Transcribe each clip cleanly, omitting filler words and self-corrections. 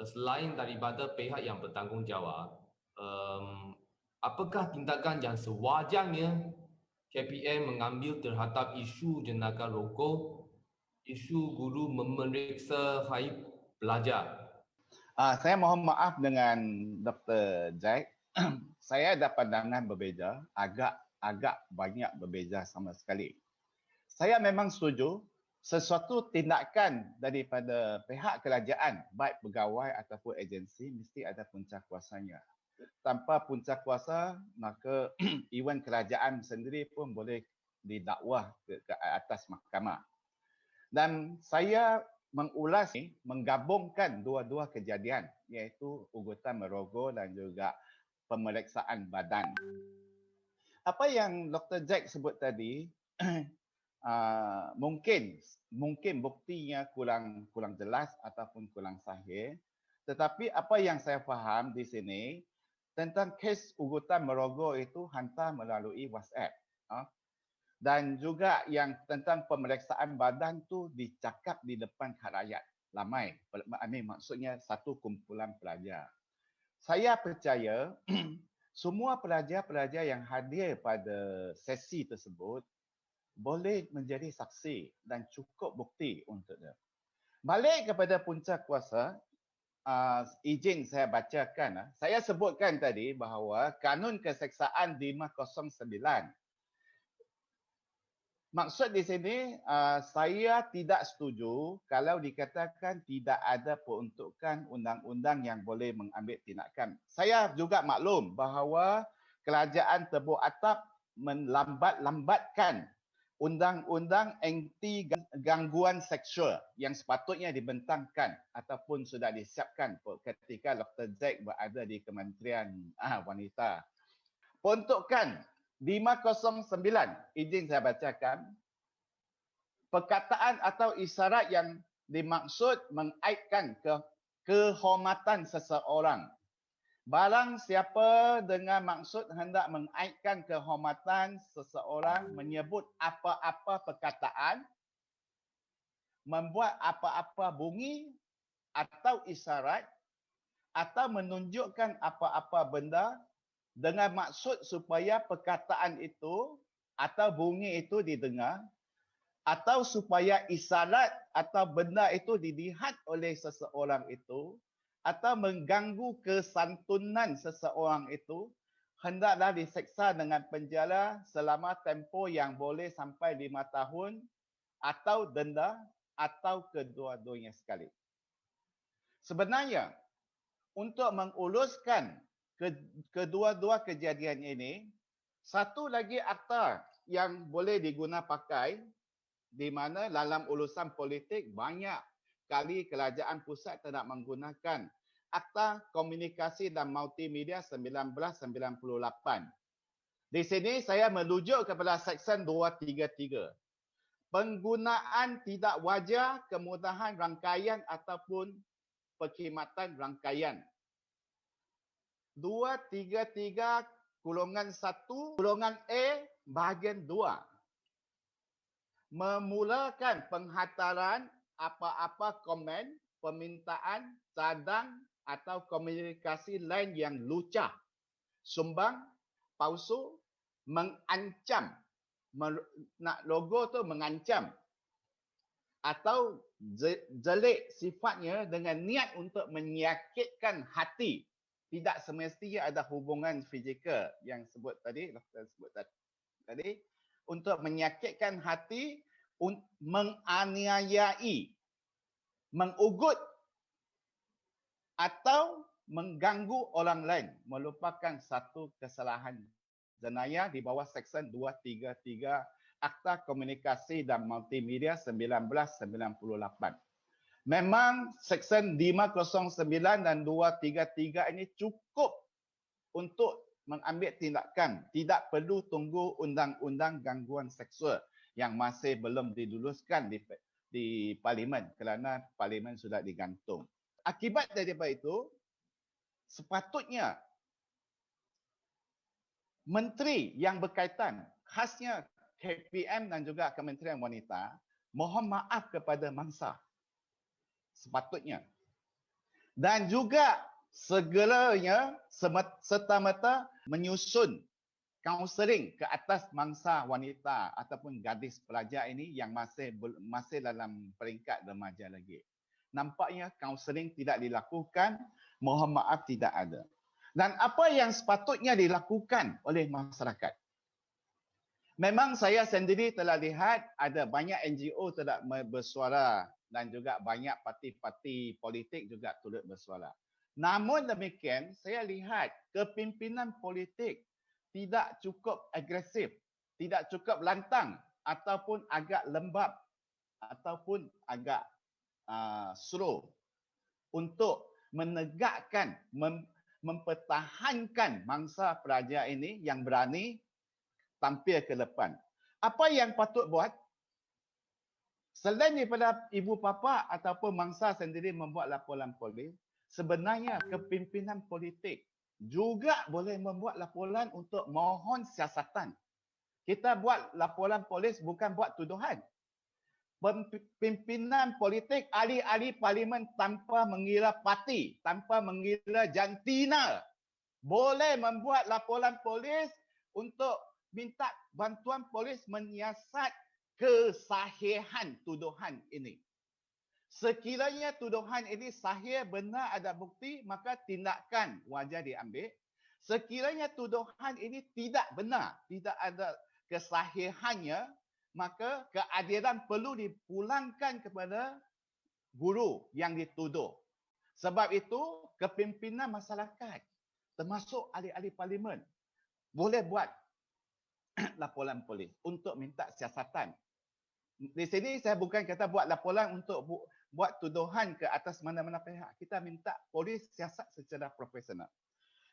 selain daripada pihak yang bertanggungjawab, apakah tindakan yang sewajarnya KPM mengambil terhadap isu jenaka rokok, isu guru memeriksa haid pelajar? Saya mohon maaf dengan Dr. Jack. Saya ada pandangan berbeza, agak banyak berbeza sama sekali. Saya memang setuju sesuatu tindakan daripada pihak kerajaan, baik pegawai ataupun agensi, mesti ada punca kuasanya. Tanpa punca kuasa, maka even kerajaan sendiri pun boleh didakwah ke atas mahkamah. Dan saya mengulas ni, menggabungkan dua-dua kejadian, iaitu ugutan merogoh dan juga pemeriksaan badan. Apa yang Dr. Jack sebut tadi, mungkin buktinya kurang jelas ataupun kurang sahih. Tetapi apa yang saya faham di sini tentang kes ugutan merogoh itu hantar melalui WhatsApp. Dan juga yang tentang pemeriksaan badan tu dicakap di depan khalayak ramai. Maksudnya satu kumpulan pelajar. Saya percaya semua pelajar-pelajar yang hadir pada sesi tersebut boleh menjadi saksi dan cukup bukti untuknya. Balik kepada punca kuasa, izin saya bacakan. Saya sebutkan tadi bahawa Kanun Keseksaan 509. Maksud di sini, saya tidak setuju kalau dikatakan tidak ada peruntukan undang-undang yang boleh mengambil tindakan. Saya juga maklum bahawa kerajaan Tebuk Atap melambat-lambatkan undang-undang anti gangguan seksual yang sepatutnya dibentangkan ataupun sudah disiapkan ketika Dr. Zack berada di Kementerian Wanita. Peruntukan 509, izin saya bacakan. Perkataan atau isyarat yang dimaksud mengaitkan kehormatan seseorang. Barang siapa dengan maksud hendak mengaitkan kehormatan seseorang menyebut apa-apa perkataan, membuat apa-apa bunyi atau isyarat atau menunjukkan apa-apa benda dengan maksud supaya perkataan itu atau bunyi itu didengar atau supaya isyarat atau benda itu dilihat oleh seseorang itu atau mengganggu kesantunan seseorang itu, hendaklah diseksa dengan penjara selama tempoh yang boleh sampai 5 tahun atau denda atau kedua-duanya sekali. Sebenarnya, untuk menguluskan kedua-dua kejadian ini, satu lagi akta yang boleh diguna pakai, di mana dalam urusan politik banyak kali kerajaan pusat tidak menggunakan Akta Komunikasi dan Multimedia 1998. Di sini saya merujuk kepada Seksyen 233. Penggunaan tidak wajar kemudahan rangkaian ataupun perkhidmatan rangkaian. 233:1 bahagian 2 memulakan penghantaran apa-apa komen, permintaan, cadang atau komunikasi lain yang lucah, sumbang, palsu, mengancam, nak logo tu mengancam atau jelik sifatnya dengan niat untuk menyakitkan hati. Tidak semestinya ada hubungan fizikal yang sebut tadi, doktor sebut tadi, untuk menyakitkan hati, menganiayai, mengugut atau mengganggu orang lain merupakan satu kesalahan jenayah di bawah Seksyen 233 Akta Komunikasi dan Multimedia 1998. Memang Seksyen 509 dan 233 ini cukup untuk mengambil tindakan. Tidak perlu tunggu undang-undang gangguan seksual yang masih belum diluluskan di Parlimen kerana Parlimen sudah digantung. Akibat daripada itu, sepatutnya menteri yang berkaitan, khasnya KPM dan juga Kementerian Wanita, mohon maaf kepada mangsa. Sepatutnya. dan juga segalanya serta-merta menyusun kaunseling ke atas mangsa wanita ataupun gadis pelajar ini yang masih dalam peringkat remaja lagi. Nampaknya kaunseling tidak dilakukan, mohon maaf tidak ada. Dan apa yang sepatutnya dilakukan oleh masyarakat? Memang saya sendiri telah lihat ada banyak NGO telah bersuara dan juga banyak parti-parti politik juga turut bersuara. Namun demikian, saya lihat kepimpinan politik tidak cukup agresif, tidak cukup lantang ataupun agak lembab ataupun agak slow untuk menegakkan, mempertahankan mangsa pelajar ini yang berani tampil ke depan. Apa yang patut buat? Selain daripada ibu bapa ataupun mangsa sendiri membuat laporan polis, sebenarnya kepimpinan politik juga boleh membuat laporan untuk mohon siasatan. Kita buat laporan polis bukan buat tuduhan. Pimpinan politik, ahli-ahli parlimen tanpa mengira parti, tanpa mengira jantina, boleh membuat laporan polis untuk minta bantuan polis menyiasat kesahihan tuduhan ini. Sekiranya tuduhan ini sahih, benar, ada bukti, maka tindakan wajar diambil. Sekiranya tuduhan ini tidak benar, tidak ada kesahihannya, maka keadilan perlu dipulangkan kepada guru yang dituduh. Sebab itu, kepimpinan masyarakat, termasuk ahli-ahli parlimen, boleh buat laporan polis untuk minta siasatan. Di sini saya bukan kata buat laporan untuk buat tuduhan ke atas mana-mana pihak. Kita minta polis siasat secara profesional.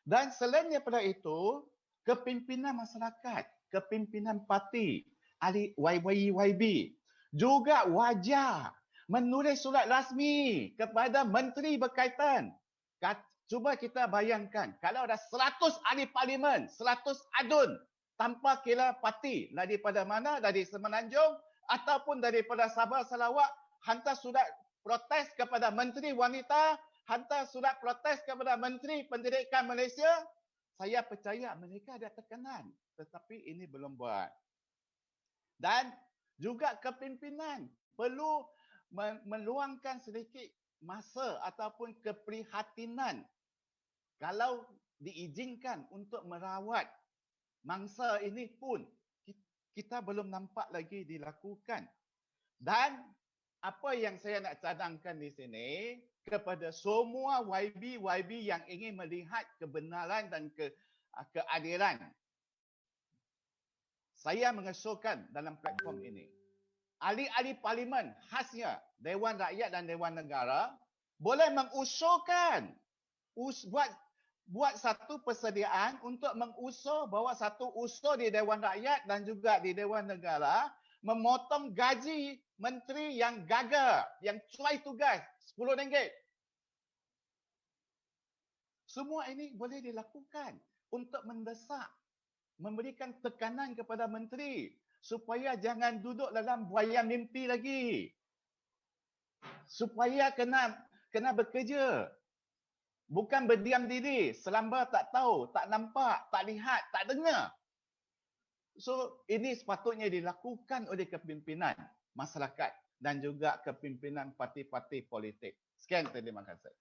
Dan selain daripada itu, kepimpinan masyarakat, kepimpinan parti, ahli YB juga wajar menulis surat rasmi kepada menteri berkaitan. Cuba kita bayangkan, kalau ada 100 ahli parlimen, 100 adun, tanpa kira parti, daripada mana, dari Semenanjung, ataupun daripada Sabah Sarawak, hantar surat protes kepada Menteri Wanita, hantar surat protes kepada Menteri Pendidikan Malaysia, saya percaya mereka ada tekanan. Tetapi ini belum buat. Dan juga kepimpinan perlu meluangkan sedikit masa ataupun keprihatinan kalau diizinkan untuk merawat mangsa ini pun kita belum nampak lagi dilakukan. Dan apa yang saya nak cadangkan di sini kepada semua YB yang ingin melihat kebenaran dan keadilan. Saya mengesyorkan dalam platform ini, ahli-ahli parlimen khasnya Dewan Rakyat dan Dewan Negara boleh mengusulkan buat satu persediaan untuk mengusul bahawa satu usul di Dewan Rakyat dan juga di Dewan Negara memotong gaji menteri yang gagal, yang cuai tugas RM10. Semua ini boleh dilakukan untuk mendesak, memberikan tekanan kepada menteri supaya jangan duduk dalam buaya mimpi lagi. Supaya kena bekerja. Bukan berdiam diri, selamba tak tahu, tak nampak, tak lihat, tak dengar. So, ini sepatutnya dilakukan oleh kepimpinan masyarakat dan juga kepimpinan parti-parti politik. Sekian, terima kasih.